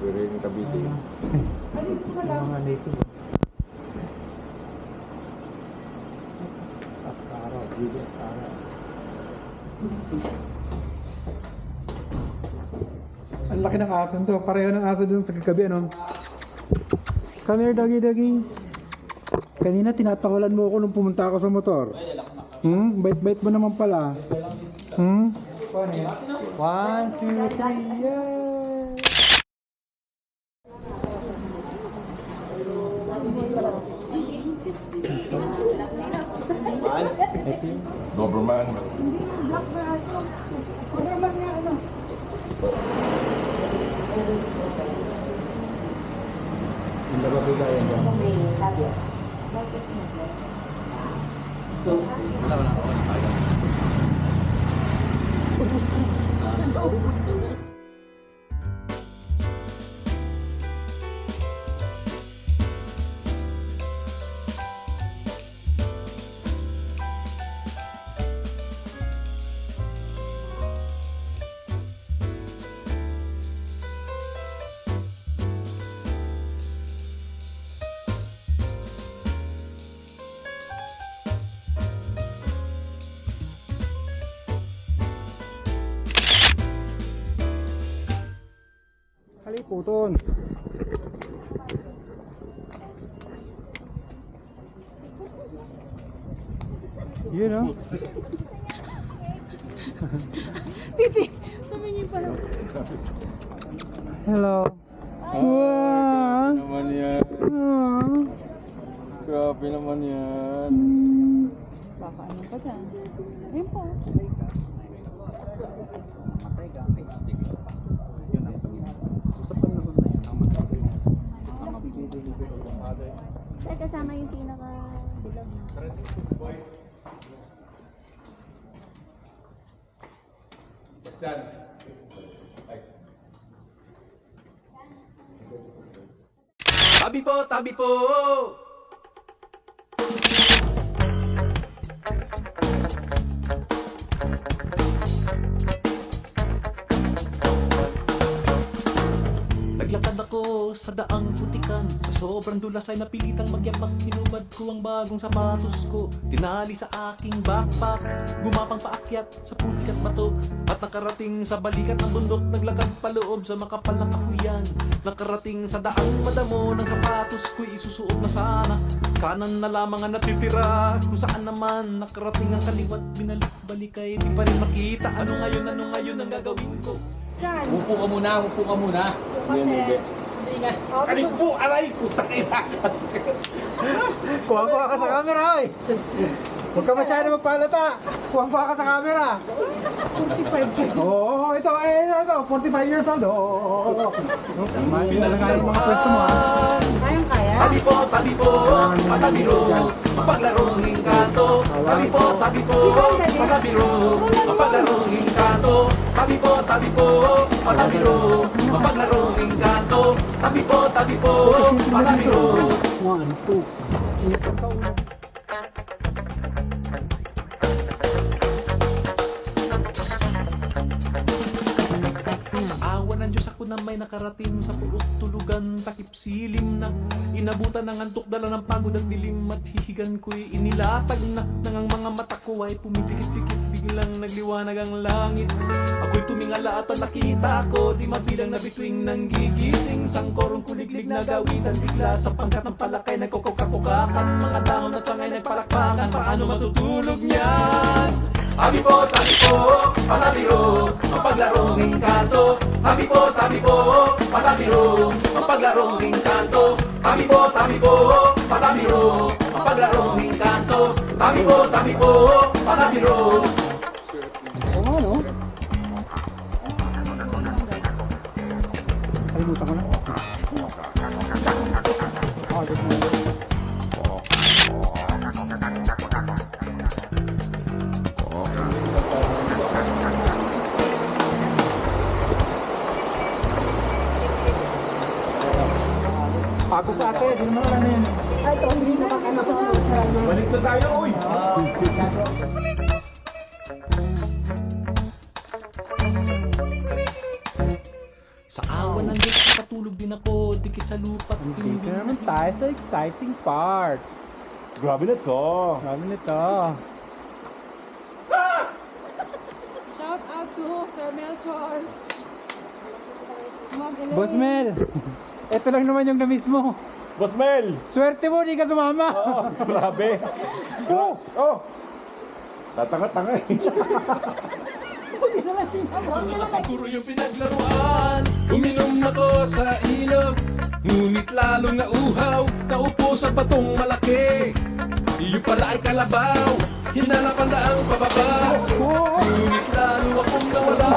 Pero yung Cavite. Mga native. Ascara, Gigi Ascara. Ang laki ng aso to. Pareho ng aso dun sa kagabi, ano? Come here, doggy, doggy. Kanina tinatawalan mo ako nung pumunta ako sa motor. Bait-bait mo naman pala. 1, 2, 3, yeah! Doberman. Black na aso. Doberman nga ano. Hindi ba bigayan dyan? Haliputon. Yun o. Titi, tumingin pa lang. Hello. Wow. Naman yan. Grabe naman yan. Baka ano pa dyan? Ayun po. Sir, kasama yung pinaka-bilog. Tabi po, tabi po! Naglakad ako sa daang putikan. Sa sobrang dulas ay napilitang magyapak. Hinubad ko ang bagong sapatos ko. Tinali sa aking backpack. Gumapang paakyat sa putik at bato. At nakarating sa balikat ng bundok. Naglakad paloob sa makapal na kahuyan. Nakarating sa daang madamo ng sapatos ko'y isusuot na sana. Kanan na lamang ang natitira. Kung saan naman nakarating ang kaliwat. Binalik-balik ay di pa rin makita. Ano ngayon ang gagawin ko? Upo ka muna, upo ka muna. Hindi. Hindi nga. Aray po, aray po. Takina. Kuha-kuha ka sa camera, oy. Huwag ka masyado magpalata. Kuha-kuha ka sa camera. 45 years. Oo, ito, 45 years old. Oo. Pinalagay yung mga pwesto mo, ha. Kayang-kaya? Tabi po, patabiro, mapaglarong engkanto. Tabi po, patabiro, mapaglarong engkanto. Tabi po, patabiro, mapaglarong engkanto. Tabi po, patabiro. 1, 2. Awa ng Diyos ako na may nakarating sa purok tulugan, takip silim na inabutan ng antok, dala ng pagod at dilim at hihigan ko'y inilatag na nang ang mga mata ko ay pumipikit-pikit, biglang nagliwanag ang langit. Ako'y tumingala at nakita ko, di mabilang na bituing nang gigising, sangkorong kuliglig na gawitan, bigla sa pangkat ng palakay nagkukukakukakan, mga dahon at sangay nagpalakpakan, paano matutulog niyan? Tabi po, patabiro, mapaglarong engkanto. Tabi po, patabiro, mapaglarong engkanto. Tabi po, patabiro, mapaglarong engkanto. Tabi po, patabiro. Oo nga, no? Kalimutan ko na. Pato sa ate, di naman alam yan. Ay, ito, hindi na makakana ko. Balik na tayo, uy. Sa awa ng Diyos, patulog ako, dikit sa lupa't Dito naman tayo sa exciting part. Grabe na to. Grabe nito. Shout out to Sir Melchor. Magaling. Boss Mel, ito lang naman yung na-miss mo. Boss Mel! Swerte mo, di ka sumama. Oh, grabe. Oh! Tatanga-tanga eh. Ito na siguro yung pinaglaruan. Uminom ako sa ilog, ngunit lalong nauhaw. Naupo sa batong malaki, iyo pala ay kalabaw. Hinanapan na ang pababa, ngunit lalo akong nawala.